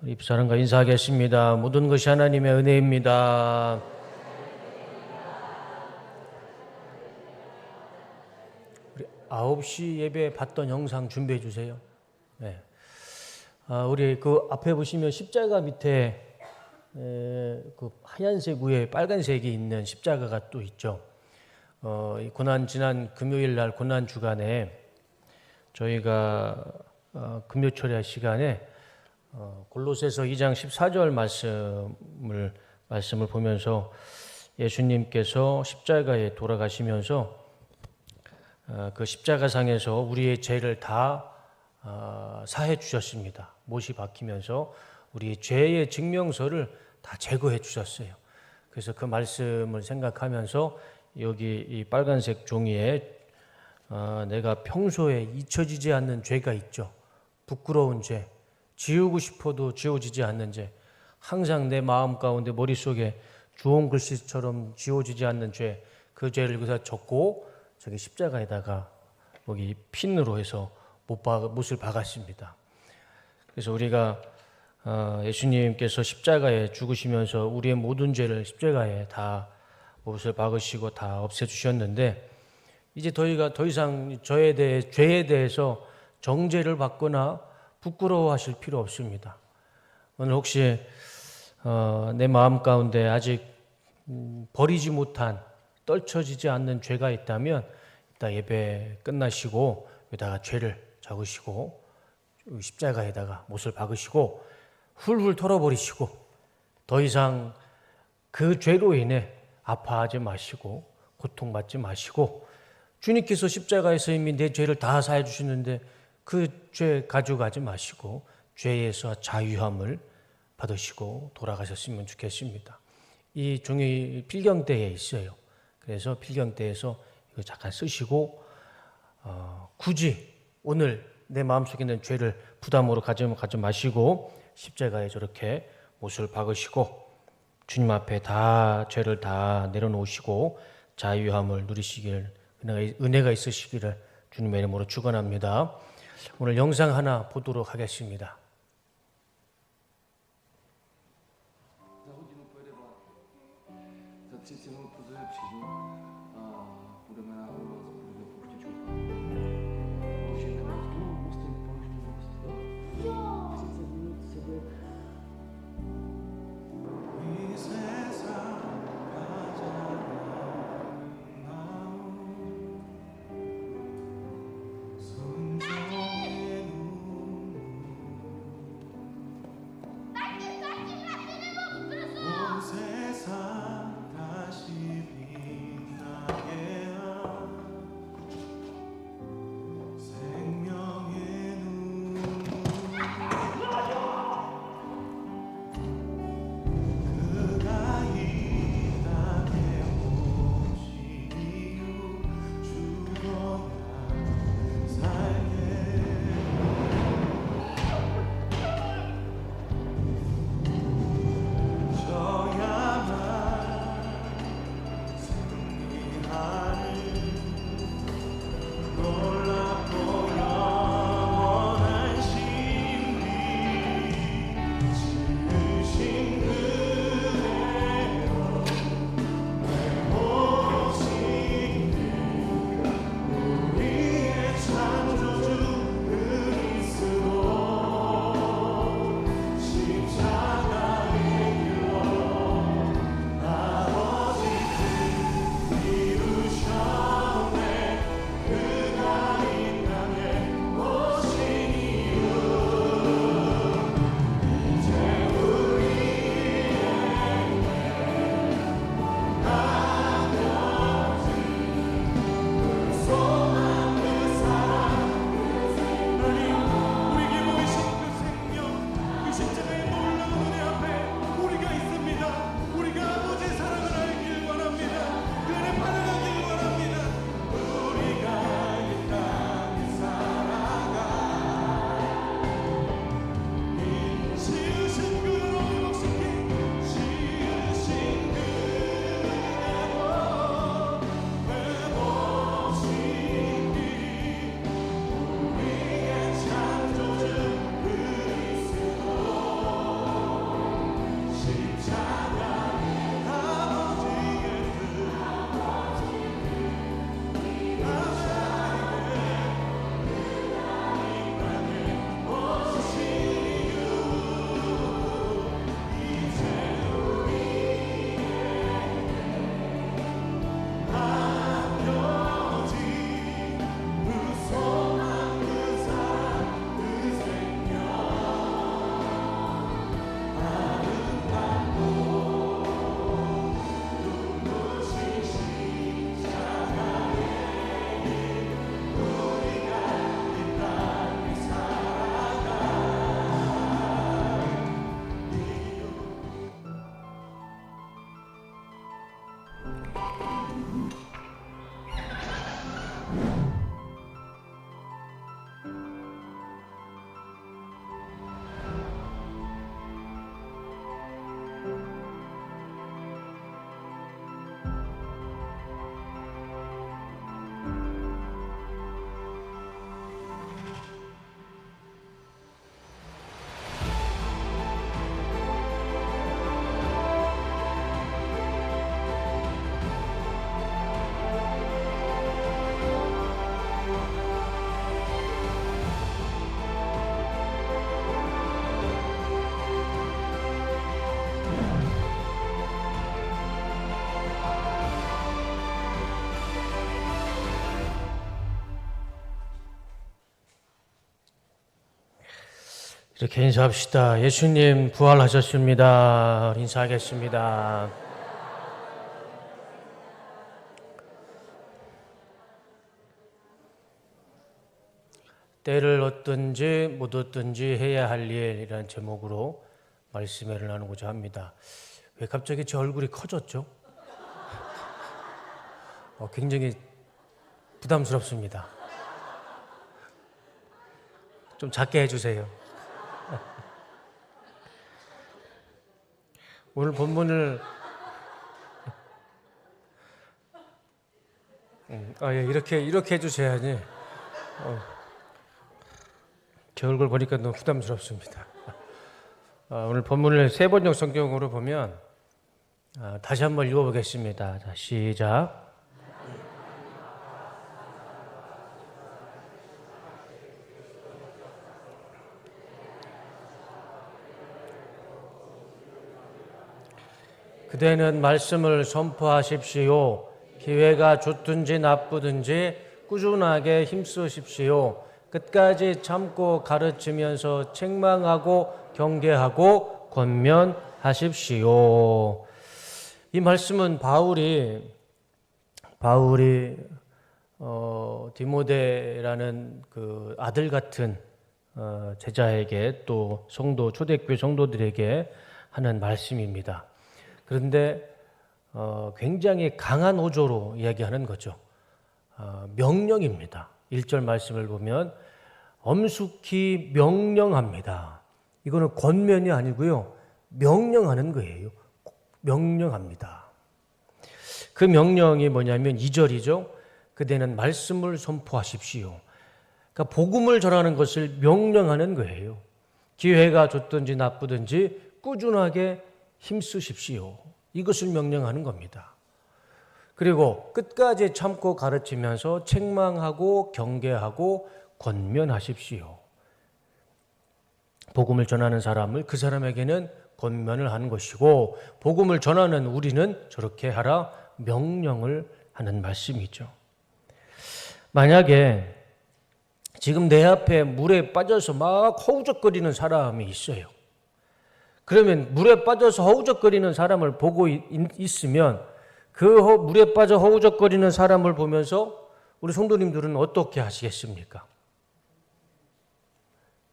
입사람과 인사하겠습니다. 모든 것이 하나님의 은혜입니다. 우리 9시 예배 봤던 영상 준비해 주세요. 네. 우리 그 앞에 보시면 십자가 밑에 그 하얀색 위에 빨간색이 있는 십자가가 또 있죠. 이 지난 금요일 날 고난 주간에 저희가 금요철야 시간에 골로새서 2장 14절 말씀을 보면서 예수님께서 십자가에 돌아가시면서 그 십자가상에서 우리의 죄를 다 사해 주셨습니다. 못이 박히면서 우리의 죄의 증명서를 다 제거해 주셨어요. 그래서 그 말씀을 생각하면서 여기 이 빨간색 종이에 내가 평소에 잊혀지지 않는 죄가 있죠. 부끄러운 죄, 지우고 싶어도 지워지지 않는 죄, 항상 내 마음 가운데 머릿속에 주홍 글씨처럼 지워지지 않는 죄, 그 죄를 여기다 적고 저기 십자가에다가 여기 핀으로 해서 못을 박았습니다. 그래서 우리가 예수님께서 십자가에 죽으시면서 우리의 모든 죄를 십자가에 다 못을 박으시고 다 없애주셨는데 이제 저희가 더 이상 죄에 대해서 정죄를 받거나 부끄러워하실 필요 없습니다. 오늘 혹시 내 마음 가운데 아직 버리지 못한 떨쳐지지 않는 죄가 있다면 이따 예배 끝나시고 여기다가 죄를 적으시고 십자가에다가 못을 박으시고 훌훌 털어버리시고 더 이상 그 죄로 인해 아파하지 마시고 고통받지 마시고 주님께서 십자가에서 이미 내 죄를 다 사해 주셨는데 그 죄 가져가지 마시고 죄에서 자유함을 받으시고 돌아가셨으면 좋겠습니다. 이 종이 필경대에 있어요. 그래서 필경대에서 이거 잠깐 쓰시고 굳이 오늘 내 마음속에 있는 죄를 부담으로 가지 마시고 십자가에 저렇게 못을 박으시고 주님 앞에 다 죄를 다 내려놓으시고 자유함을 누리시길 은혜가 있으시기를 주님의 이름으로 축원합니다. 오늘 영상 하나 보도록 하겠습니다. 이렇게 인사합시다. 예수님 부활하셨습니다. 인사하겠습니다. 때를 얻든지 못 얻든지 해야 할 일이라는 제목으로 말씀을 나누고자 합니다. 왜 갑자기 제 얼굴이 커졌죠? 굉장히 부담스럽습니다. 좀 작게 해주세요. 오늘 본문을 이렇게 해주셔야지. 제 얼굴 보니까 너무 부담스럽습니다. 오늘 본문을 세 번역 성경으로 보면 다시 한번 읽어보겠습니다. 자, 시작. 그대는 말씀을 선포하십시오. 기회가 좋든지 나쁘든지 꾸준하게 힘쓰십시오. 끝까지 참고 가르치면서 책망하고 경계하고 권면하십시오. 이 말씀은 바울이 디모데라는 그 아들 같은 제자에게 또 초대교회 성도들에게 하는 말씀입니다. 그런데 굉장히 강한 어조로 이야기하는 거죠. 명령입니다. 1절 말씀을 보면 엄숙히 명령합니다. 이거는 권면이 아니고요. 명령하는 거예요. 명령합니다. 그 명령이 뭐냐면 2절이죠. 그대는 말씀을 선포하십시오. 그러니까 복음을 전하는 것을 명령하는 거예요. 기회가 좋든지 나쁘든지 꾸준하게 힘쓰십시오. 이것을 명령하는 겁니다. 그리고 끝까지 참고 가르치면서 책망하고 경계하고 권면하십시오. 복음을 전하는 사람을 그 사람에게는 권면을 하는 것이고 복음을 전하는 우리는 저렇게 하라 명령을 하는 말씀이죠. 만약에 지금 내 앞에 물에 빠져서 막 허우적거리는 사람이 있어요. 그러면 물에 빠져서 허우적거리는 사람을 보고 있으면 그 물에 빠져 허우적거리는 사람을 보면서 우리 성도님들은 어떻게 하시겠습니까?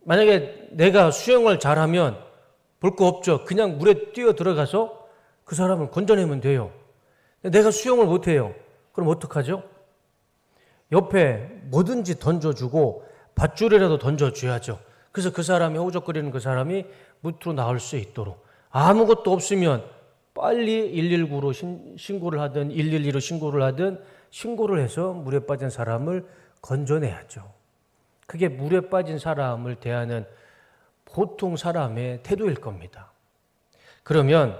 만약에 내가 수영을 잘하면 볼 거 없죠. 그냥 물에 뛰어 들어가서 그 사람을 건져내면 돼요. 내가 수영을 못해요. 그럼 어떡하죠? 옆에 뭐든지 던져주고 밧줄이라도 던져줘야죠. 그래서 그 사람이 허우적거리는 그 사람이 밑으로 나올 수 있도록 아무것도 없으면 빨리 119로 신고를 하든 112로 신고를 하든 신고를 해서 물에 빠진 사람을 건져내야죠. 그게 물에 빠진 사람을 대하는 보통 사람의 태도일 겁니다. 그러면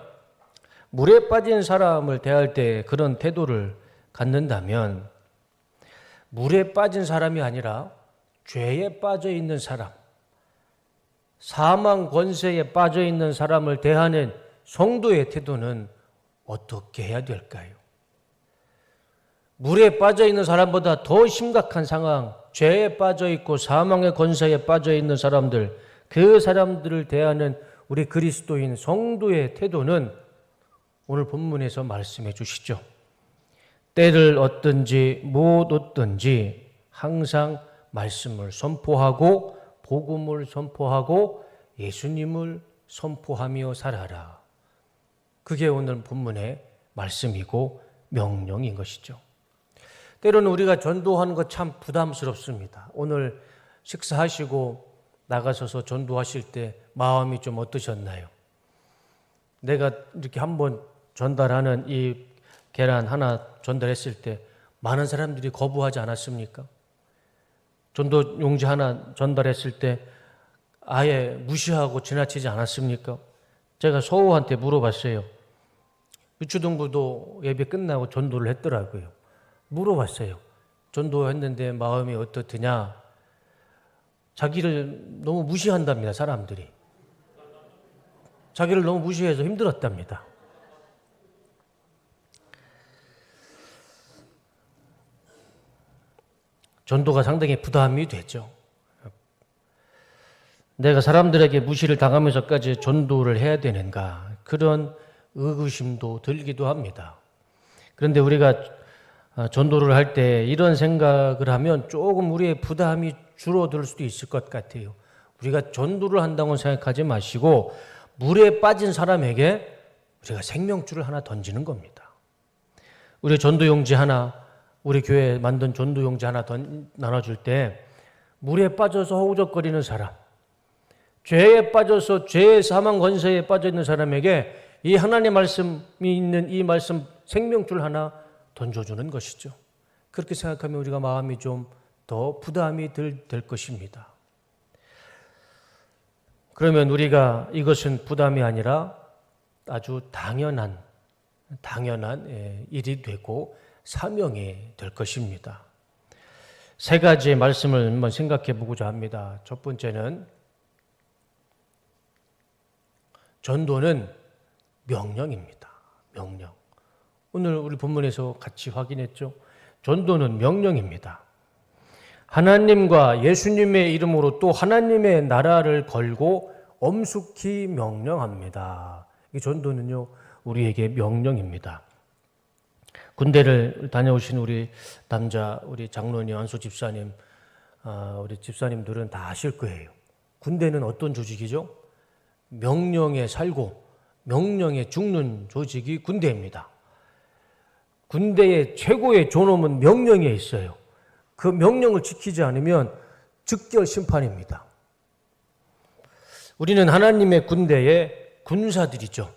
물에 빠진 사람을 대할 때 그런 태도를 갖는다면 물에 빠진 사람이 아니라 죄에 빠져 있는 사람, 사망 권세에 빠져 있는 사람을 대하는 성도의 태도는 어떻게 해야 될까요? 물에 빠져 있는 사람보다 더 심각한 상황, 죄에 빠져 있고 사망의 권세에 빠져 있는 사람들, 그 사람들을 대하는 우리 그리스도인 성도의 태도는 오늘 본문에서 말씀해 주시죠. 때를 얻든지 못 얻든지 항상 말씀을 선포하고 복음을 선포하고 예수님을 선포하며 살아라. 그게 오늘 본문의 말씀이고 명령인 것이죠. 때로는 우리가 전도하는 것 참 부담스럽습니다. 오늘 식사하시고 나가셔서 전도하실 때 마음이 좀 어떠셨나요? 내가 이렇게 한번 전달하는 이 계란 하나 전달했을 때 많은 사람들이 거부하지 않았습니까? 전도 용지 하나 전달했을 때 아예 무시하고 지나치지 않았습니까? 제가 소호한테 물어봤어요. 유초등부도 예배 끝나고 전도를 했더라고요. 물어봤어요. 전도했는데 마음이 어떻더냐? 자기를 너무 무시한답니다, 사람들이. 자기를 너무 무시해서 힘들었답니다. 전도가 상당히 부담이 되죠. 내가 사람들에게 무시를 당하면서까지 전도를 해야 되는가? 그런 의구심도 들기도 합니다. 그런데 우리가 전도를 할 때 이런 생각을 하면 조금 우리의 부담이 줄어들 수도 있을 것 같아요. 우리가 전도를 한다고 생각하지 마시고 물에 빠진 사람에게 우리가 생명줄을 하나 던지는 겁니다. 우리 전도용지 하나, 우리 교회에 만든 전도용지 하나 나눠줄 때 물에 빠져서 허우적거리는 사람, 죄에 빠져서 죄의 사망 권세에 빠져 있는 사람에게 이 하나님의 말씀이 있는 이 말씀 생명줄 하나 던져주는 것이죠. 그렇게 생각하면 우리가 마음이 좀 더 부담이 될 것입니다. 그러면 우리가 이것은 부담이 아니라 아주 당연한 일이 되고 사명이 될 것입니다. 세 가지의 말씀을 한번 생각해 보고자 합니다. 첫 번째는 전도는 명령입니다. 명령. 오늘 우리 본문에서 같이 확인했죠. 전도는 명령입니다. 하나님과 예수님의 이름으로 또 하나님의 나라를 걸고 엄숙히 명령합니다. 이 전도는요, 우리에게 명령입니다. 군대를 다녀오신 우리 장로님, 안수 집사님, 우리 집사님들은 다 아실 거예요. 군대는 어떤 조직이죠? 명령에 살고 명령에 죽는 조직이 군대입니다. 군대의 최고의 존엄은 명령에 있어요. 그 명령을 지키지 않으면 즉결 심판입니다. 우리는 하나님의 군대의 군사들이죠.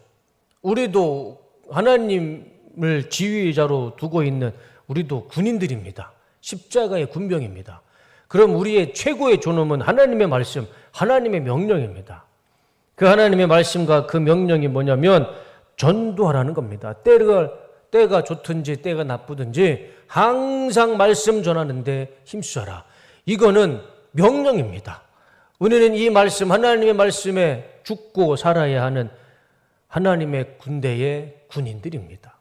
우리도 하나님을 지휘자로 두고 있는 우리도 군인들입니다. 십자가의 군병입니다. 그럼 우리의 최고의 존엄은 하나님의 말씀, 하나님의 명령입니다. 그 하나님의 말씀과 그 명령이 뭐냐면 전도하라는 겁니다. 때가 좋든지 때가 나쁘든지 항상 말씀 전하는데 힘써라. 이거는 명령입니다. 우리는 이 말씀, 하나님의 말씀에 죽고 살아야 하는 하나님의 군대의 군인들입니다.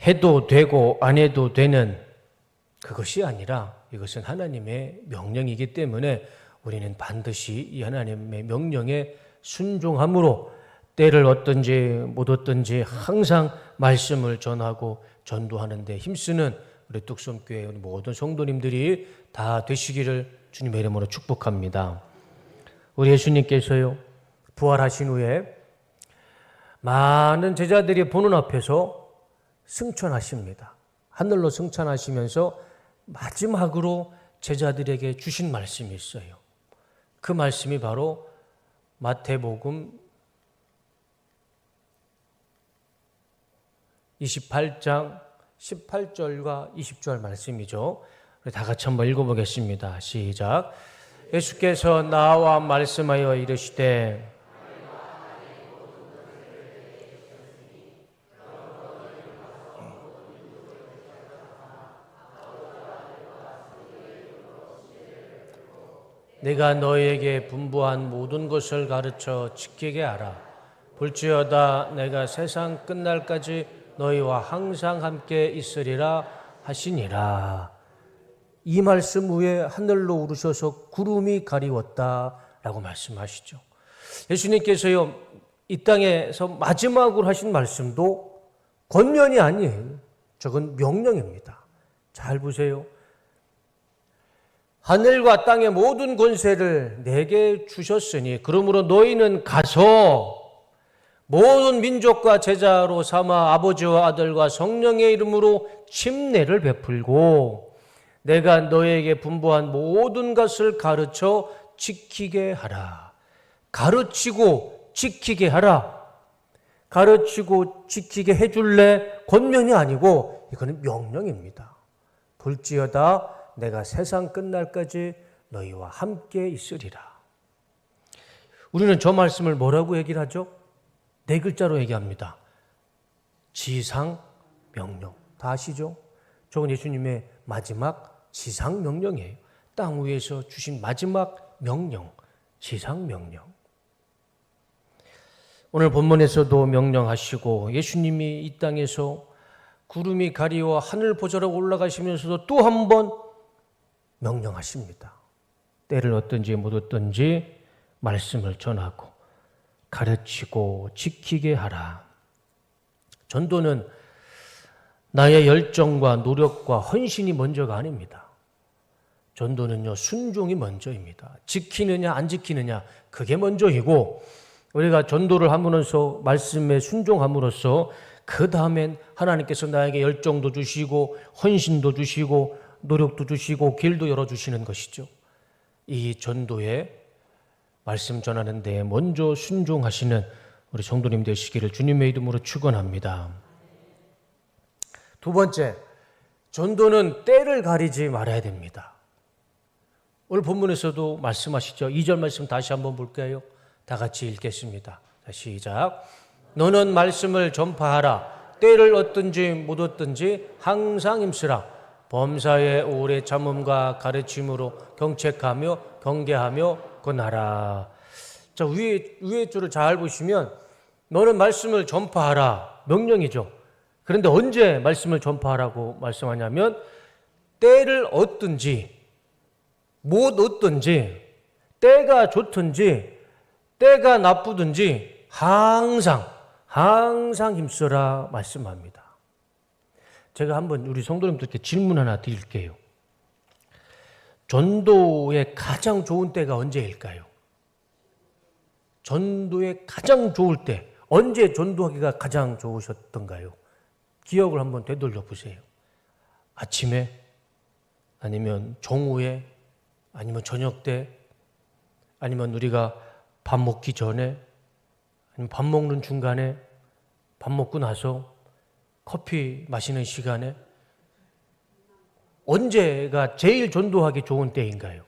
해도 되고 안 해도 되는 그것이 아니라 이것은 하나님의 명령이기 때문에 우리는 반드시 이 하나님의 명령에 순종함으로 때를 얻든지 못 얻든지 항상 말씀을 전하고 전도하는 데 힘쓰는 우리 뚝섬교회 모든 성도님들이 다 되시기를 주님의 이름으로 축복합니다. 우리 예수님께서요, 부활하신 후에 많은 제자들이 보는 앞에서 승천하십니다. 하늘로 승천하시면서 마지막으로 제자들에게 주신 말씀이 있어요. 그 말씀이 바로 마태복음 28장 18절과 20절 말씀이죠. 다 같이 한번 읽어보겠습니다. 시작. 예수께서 나와 말씀하여 이르시되 내가 너에게 분부한 모든 것을 가르쳐 지키게 하라. 볼지어다 내가 세상 끝날까지 너희와 항상 함께 있으리라 하시니라. 이 말씀 후에 하늘로 오르셔서 구름이 가리웠다라고 말씀하시죠. 예수님께서요, 이 땅에서 마지막으로 하신 말씀도 권면이 아니에요. 저건 명령입니다. 잘 보세요. 하늘과 땅의 모든 권세를 내게 주셨으니 그러므로 너희는 가서 모든 민족과 제자로 삼아 아버지와 아들과 성령의 이름으로 침례를 베풀고 내가 너에게 분부한 모든 것을 가르쳐 지키게 하라. 가르치고 지키게 하라. 가르치고 지키게 해줄래? 권면이 아니고 이거는 명령입니다. 볼지어다 내가 세상 끝날까지 너희와 함께 있으리라. 우리는 저 말씀을 뭐라고 얘기를 하죠? 4글자로 얘기합니다. 지상 명령. 다 아시죠? 저건 예수님의 마지막 지상 명령이에요. 땅 위에서 주신 마지막 명령, 지상 명령. 오늘 본문에서도 명령하시고 예수님이 이 땅에서 구름이 가리워 하늘 보좌로 올라가시면서도 또 한 번 명령하십니다. 때를 얻든지 못 얻든지 말씀을 전하고 가르치고 지키게 하라. 전도는 나의 열정과 노력과 헌신이 먼저가 아닙니다. 전도는요, 순종이 먼저입니다. 지키느냐 안 지키느냐 그게 먼저이고 우리가 전도를 함으로써 말씀에 순종함으로써 그 다음엔 하나님께서 나에게 열정도 주시고 헌신도 주시고 노력도 주시고 길도 열어주시는 것이죠. 이 전도에 말씀 전하는 데 먼저 순종하시는 우리 성도님 되시기를 주님의 이름으로 축원합니다. 두 번째, 전도는 때를 가리지 말아야 됩니다. 오늘 본문에서도 말씀하시죠. 2절 말씀 다시 한번 볼까요? 다 같이 읽겠습니다. 시작. 너는 말씀을 전파하라. 때를 얻든지 못 얻든지 항상 힘쓰라. 범사에 오래 참음과 가르침으로 경책하며 경계하며 권하라. 자, 위에 줄을 잘 보시면 너는 말씀을 전파하라. 명령이죠. 그런데 언제 말씀을 전파하라고 말씀하냐면 때를 얻든지 못 얻든지 때가 좋든지 때가 나쁘든지 항상 힘써라 말씀합니다. 제가 한번 우리 성도님들께 질문 하나 드릴게요. 전도의 가장 좋은 때가 언제일까요? 전도의 가장 좋을 때, 언제 전도하기가 가장 좋으셨던가요? 기억을 한번 되돌려 보세요. 아침에, 아니면 정오에, 아니면 저녁 때, 아니면 우리가 밥 먹기 전에, 아니면 밥 먹는 중간에, 밥 먹고 나서, 커피 마시는 시간에, 언제가 제일 전도하기 좋은 때인가요?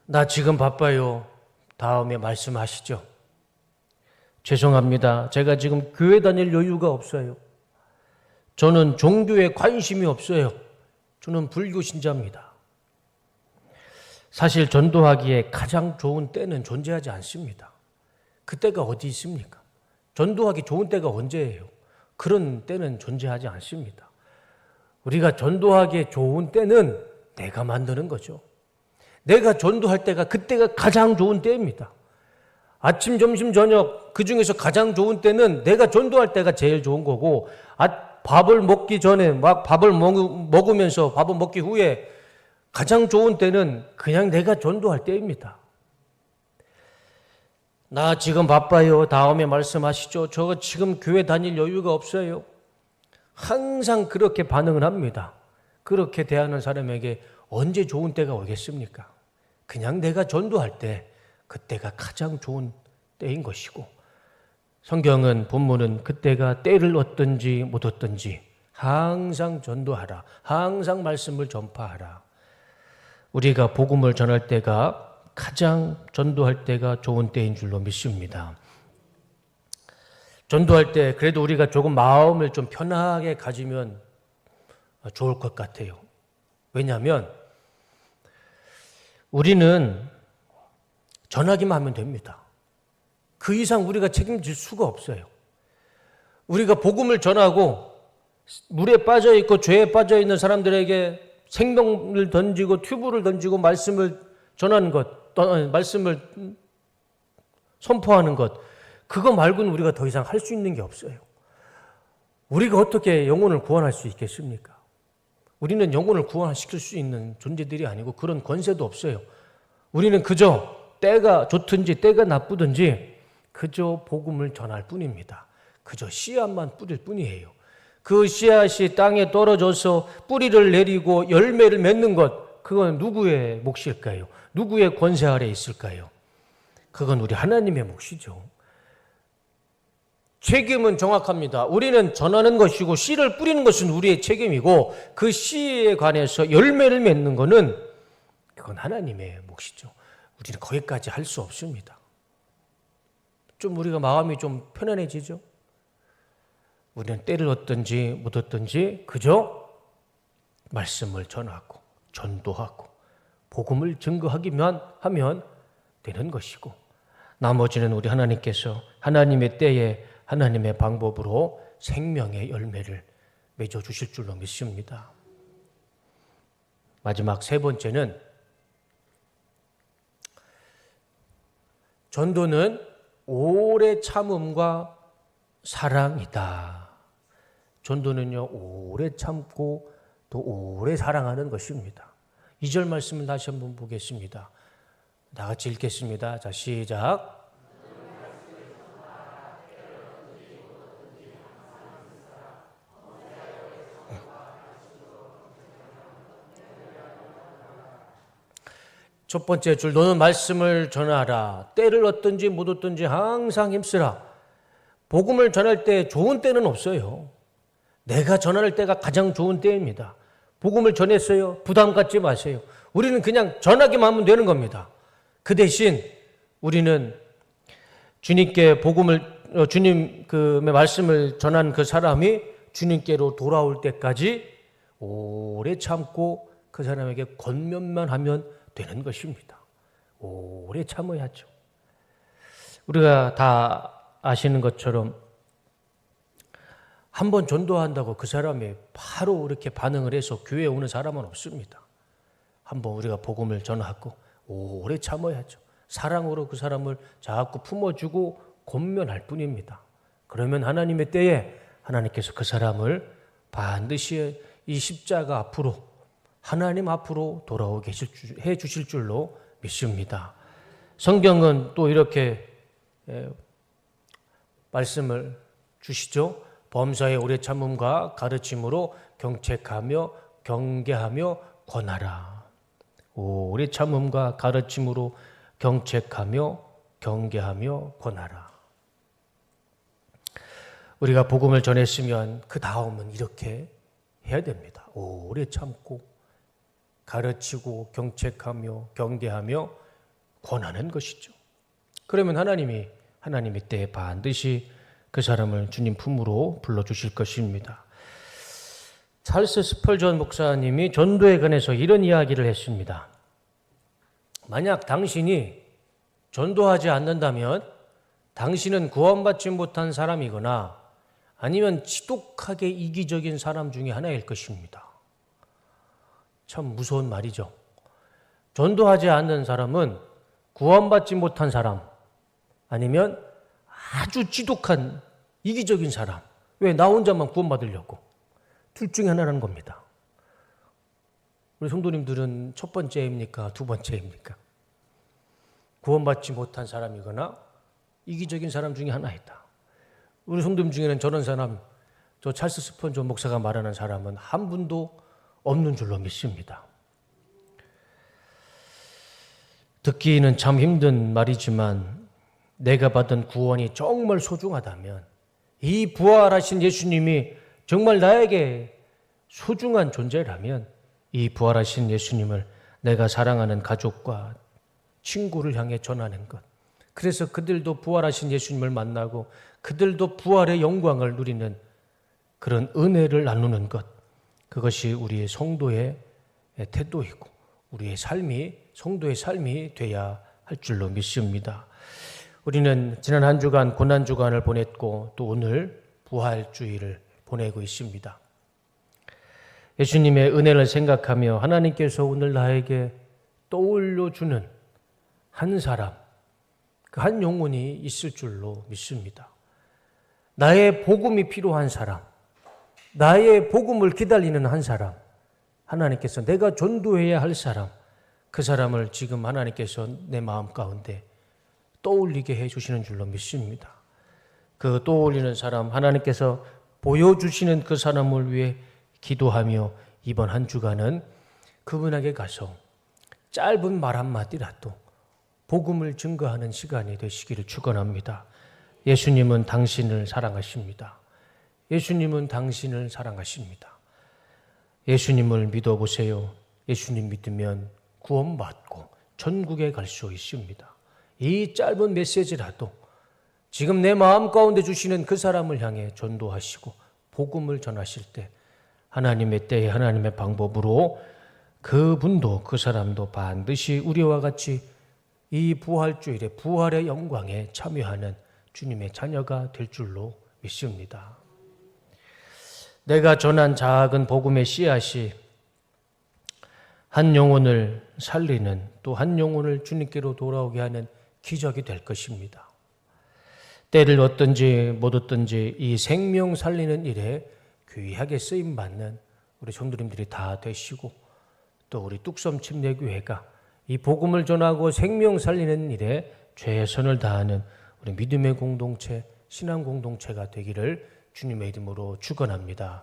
나 지금 바빠요. 다음에 말씀하시죠. 죄송합니다. 제가 지금 교회 다닐 여유가 없어요. 저는 종교에 관심이 없어요. 저는 불교 신자입니다. 사실 전도하기에 가장 좋은 때는 존재하지 않습니다. 그때가 어디 있습니까? 전도하기 좋은 때가 언제예요? 그런 때는 존재하지 않습니다. 우리가 전도하기에 좋은 때는 내가 만드는 거죠. 내가 전도할 때가 그때가 가장 좋은 때입니다. 아침, 점심, 저녁 그 중에서 가장 좋은 때는 내가 전도할 때가 제일 좋은 거고 밥을 먹기 전에 막 밥을 먹으면서 밥을 먹기 후에 가장 좋은 때는 그냥 내가 전도할 때입니다. 나 지금 바빠요. 다음에 말씀하시죠. 저 지금 교회 다닐 여유가 없어요. 항상 그렇게 반응을 합니다. 그렇게 대하는 사람에게 언제 좋은 때가 오겠습니까? 그냥 내가 전도할 때 그때가 가장 좋은 때인 것이고 성경은 본문은 그때가 때를 얻든지 못 얻든지 항상 전도하라. 항상 말씀을 전파하라. 우리가 복음을 전할 때가 가장 전도할 때가 좋은 때인 줄로 믿습니다. 전도할 때 그래도 우리가 조금 마음을 좀 편하게 가지면 좋을 것 같아요. 왜냐하면 우리는 전하기만 하면 됩니다. 그 이상 우리가 책임질 수가 없어요. 우리가 복음을 전하고 물에 빠져 있고 죄에 빠져 있는 사람들에게 생명을 던지고 튜브를 던지고 말씀을 전하는 것, 말씀을 선포하는 것, 그거 말고는 우리가 더 이상 할 수 있는 게 없어요. 우리가 어떻게 영혼을 구원할 수 있겠습니까? 우리는 영혼을 구원시킬 수 있는 존재들이 아니고 그런 권세도 없어요. 우리는 그저 때가 좋든지 때가 나쁘든지 그저 복음을 전할 뿐입니다. 그저 씨앗만 뿌릴 뿐이에요. 그 씨앗이 땅에 떨어져서 뿌리를 내리고 열매를 맺는 것, 그건 누구의 몫일까요? 누구의 권세 아래 있을까요? 그건 우리 하나님의 몫이죠. 책임은 정확합니다. 우리는 전하는 것이고 씨를 뿌리는 것은 우리의 책임이고 그 씨에 관해서 열매를 맺는 것은 그건 하나님의 몫이죠. 우리는 거기까지 할 수 없습니다. 좀 우리가 마음이 좀 편안해지죠? 우리는 때를 얻든지 못 얻든지 그저 말씀을 전하고 전도하고 복음을 증거하기만 하면 되는 것이고 나머지는 우리 하나님께서 하나님의 때에 하나님의 방법으로 생명의 열매를 맺어주실 줄로 믿습니다. 마지막 세 번째는 전도는 오래 참음과 사랑이다. 전도는요, 오래 참고 또 오래 사랑하는 것입니다. 2절 말씀을 다시 한번 보겠습니다. 다 같이 읽겠습니다. 자, 시작. 첫 번째 줄, 너는 말씀을 전하라. 때를 얻든지 못 얻든지 항상 힘쓰라. 복음을 전할 때 좋은 때는 없어요. 내가 전할 때가 가장 좋은 때입니다. 복음을 전했어요. 부담 갖지 마세요. 우리는 그냥 전하기만 하면 되는 겁니다. 그 대신 우리는 주님께 주님의 말씀을 전한 그 사람이 주님께로 돌아올 때까지 오래 참고 그 사람에게 권면만 하면 되는 것입니다. 오래 참아야죠. 우리가 다 아시는 것처럼 한번 전도한다고 그 사람이 바로 이렇게 반응을 해서 교회에 오는 사람은 없습니다. 한번 우리가 복음을 전하고 오래 참아야죠. 사랑으로 그 사람을 자꾸 품어주고 권면할 뿐입니다. 그러면 하나님의 때에 하나님께서 그 사람을 반드시 이 십자가 앞으로 하나님 앞으로 돌아오게 해 주실 줄로 믿습니다. 성경은 또 이렇게 말씀을 주시죠. 범사의 오래 참음과 가르침으로 경책하며 경계하며 권하라. 오래 참음과 가르침으로 경책하며 경계하며 권하라. 우리가 복음을 전했으면 그 다음은 이렇게 해야 됩니다. 오래 참고 가르치고 경책하며 경계하며 권하는 것이죠. 그러면 하나님의 때에 반드시 그 사람을 주님 품으로 불러주실 것입니다. 찰스 스펄전 목사님이 전도에 관해서 이런 이야기를 했습니다. 만약 당신이 전도하지 않는다면 당신은 구원받지 못한 사람이거나 아니면 지독하게 이기적인 사람 중에 하나일 것입니다. 참 무서운 말이죠. 전도하지 않는 사람은 구원받지 못한 사람 아니면 아주 지독한 이기적인 사람. 왜? 나 혼자만 구원받으려고. 둘 중에 하나라는 겁니다. 우리 성도님들은 첫 번째입니까? 두 번째입니까? 구원받지 못한 사람이거나 이기적인 사람 중에 하나이다. 우리 성도님 중에는 저런 사람, 저 찰스 스펀전 목사가 말하는 사람은 한 분도 없는 줄로 믿습니다. 듣기는 참 힘든 말이지만 내가 받은 구원이 정말 소중하다면 이 부활하신 예수님이 정말 나에게 소중한 존재라면 이 부활하신 예수님을 내가 사랑하는 가족과 친구를 향해 전하는 것, 그래서 그들도 부활하신 예수님을 만나고 그들도 부활의 영광을 누리는 그런 은혜를 나누는 것, 그것이 우리의 성도의 태도이고 우리의 삶이 성도의 삶이 돼야 할 줄로 믿습니다. 우리는 지난 한 주간 고난 주간을 보냈고 또 오늘 부활주의를 보내고 있습니다. 예수님의 은혜를 생각하며 하나님께서 오늘 나에게 떠올려 주는 한 사람, 그 한 영혼이 있을 줄로 믿습니다. 나의 복음이 필요한 사람, 나의 복음을 기다리는 한 사람, 하나님께서 내가 전도해야 할 사람, 그 사람을 지금 하나님께서 내 마음 가운데 떠올리게 해주시는 줄로 믿습니다. 그 떠올리는 사람, 하나님께서 보여주시는 그 사람을 위해 기도하며 이번 한 주간은 그분에게 가서 짧은 말 한마디라도 복음을 증거하는 시간이 되시기를 축원합니다. 예수님은 당신을 사랑하십니다. 예수님은 당신을 사랑하십니다. 예수님을 믿어보세요. 예수님 믿으면 구원받고 천국에 갈 수 있습니다. 이 짧은 메시지라도 지금 내 마음 가운데 주시는 그 사람을 향해 전도하시고 복음을 전하실 때 하나님의 때에 하나님의 방법으로 그분도 그 사람도 반드시 우리와 같이 이 부활주일에 부활의 영광에 참여하는 주님의 자녀가 될 줄로 믿습니다. 내가 전한 작은 복음의 씨앗이 한 영혼을 살리는 또 한 영혼을 주님께로 돌아오게 하는 기적이 될 것입니다. 때를 얻든지 못 얻든지 이 생명 살리는 일에 귀하게 쓰임받는 우리 성도님들이 다 되시고 또 우리 뚝섬 침례교회가 이 복음을 전하고 생명 살리는 일에 최선을 다하는 우리 믿음의 공동체, 신앙 공동체가 되기를 주님의 이름으로 축원합니다.